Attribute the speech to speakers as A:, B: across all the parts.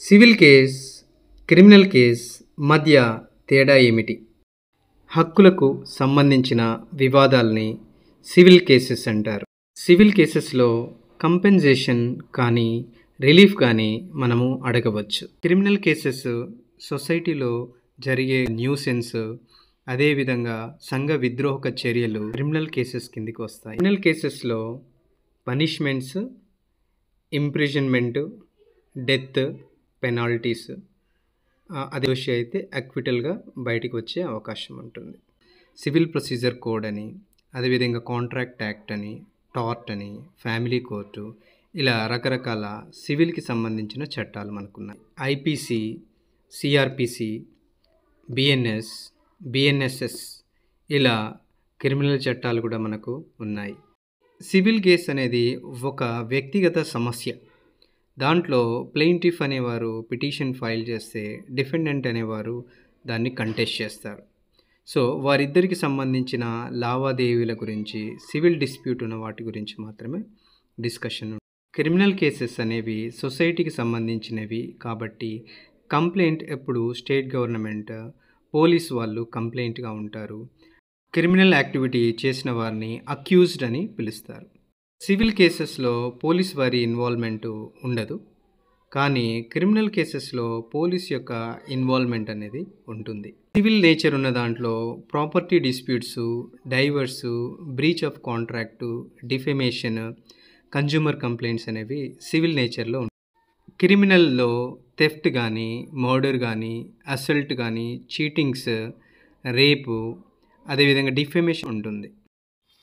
A: Civil case, criminal case మధ్య తేడా ఏమిటి? హక్కులకు సంబంధించిన వివాదాల్ని సివిల్ కేసెస్ అంటారు. సివిల్ కేసెస్లో కంపెన్సేషన్ కానీ రిలీఫ్ కానీ మనము అడగవచ్చు. క్రిమినల్ కేసెస్ సొసైటీలో జరిగే న్యూసెన్స్, అదేవిధంగా సంఘ విద్రోహక చర్యలు క్రిమినల్ కేసెస్ కిందికి వస్తాయి. క్రిమినల్ కేసెస్లో పనిష్మెంట్స్, ఇంప్రిజన్మెంట్, డెత్, పెనాల్టీస్, అది దోషి అయితే అక్విటల్గా బయటికి వచ్చే అవకాశం ఉంటుంది. సివిల్ ప్రొసీజర్ కోడ్ అని, అదేవిధంగా కాంట్రాక్ట్ యాక్ట్ అని, టార్ట్ అని, ఫ్యామిలీ కోర్టు, ఇలా రకరకాల సివిల్కి సంబంధించిన చట్టాలు మనకున్నాయి. ఐపీసీ, సిఆర్పిసి, బిఎన్ఎస్, బిఎన్ఎస్ఎస్, ఇలా క్రిమినల్ చట్టాలు కూడా మనకు ఉన్నాయి. సివిల్ కేస్ అనేది ఒక వ్యక్తిగత సమస్య. దాంట్లో ప్లెయింటిఫ్ అనేవారు పిటిషన్ ఫైల్ చేస్తే డిఫెండెంట్ అనేవారు దాన్ని కంటెస్ట్ చేస్తారు. సో వారిద్దరికి సంబంధించిన లావాదేవీల గురించి, సివిల్ డిస్ప్యూట్ ఉన్న వాటి గురించి మాత్రమే డిస్కషన్. క్రిమినల్ కేసెస్ అనేవి సొసైటీకి సంబంధించినవి కాబట్టి కంప్లైంట్ ఎప్పుడు స్టేట్ గవర్నమెంట్, పోలీస్ వాళ్ళు కంప్లైంట్గా ఉంటారు. క్రిమినల్ యాక్టివిటీ చేసిన వారిని అక్యూజ్డ్ అని పిలుస్తారు. సివిల్ కేసెస్లో పోలీస్ వారి ఇన్వాల్వ్మెంట్ ఉండదు, కానీ క్రిమినల్ కేసెస్లో పోలీస్ యొక్క ఇన్వాల్వ్మెంట్ అనేది ఉంటుంది. సివిల్ నేచర్ ఉన్న దాంట్లో property disputes, divorce, breach of contract, defamation, consumer complaints అనేవి సివిల్ నేచర్లో ఉంటాయి. క్రిమినల్లో థెఫ్ట్ కానీ, మర్డర్ కానీ, అసల్ట్ కానీ, చీటింగ్స్, రేపు, అదేవిధంగా డిఫెమేషన్ ఉంటుంది.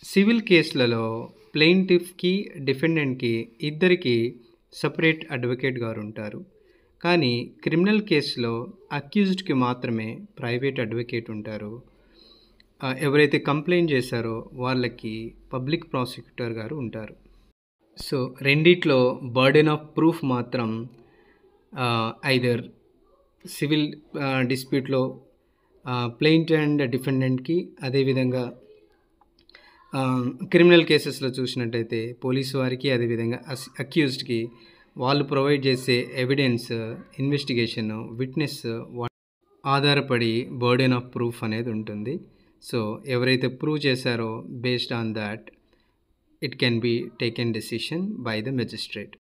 A: సివిల్ కేసులలో ప్లెయింటిఫ్కి, డిఫెండెంట్కి ఇద్దరికి సపరేట్ అడ్వకేట్ గారు ఉంటారు. కానీ క్రిమినల్ కేసులో అక్యూజ్డ్కి మాత్రమే ప్రైవేట్ అడ్వకేట్ ఉంటారు. ఎవరైతే కంప్లైంట్ చేశారో వాళ్ళకి పబ్లిక్ ప్రాసిక్యూటర్ గారు ఉంటారు. సో రెండిట్లో బర్డెన్ ఆఫ్ ప్రూఫ్ మాత్రం ఐదర్ సివిల్ డిస్ప్యూట్లో ప్లెయింట్ అండ్ డిఫెండెంట్కి, అదేవిధంగా క్రిమినల్ కేసెస్లో చూసినట్టయితే పోలీసు వారికి, అదేవిధంగా అక్యూజ్డ్కి వాళ్ళు ప్రొవైడ్ చేసే ఎవిడెన్స్, ఇన్వెస్టిగేషన్, విట్నెస్ ఆధారపడి బర్డెన్ ఆఫ్ ప్రూఫ్ అనేది ఉంటుంది. సో ఎవరైతే ప్రూవ్ చేశారో based on that it can be taken decision by the magistrate.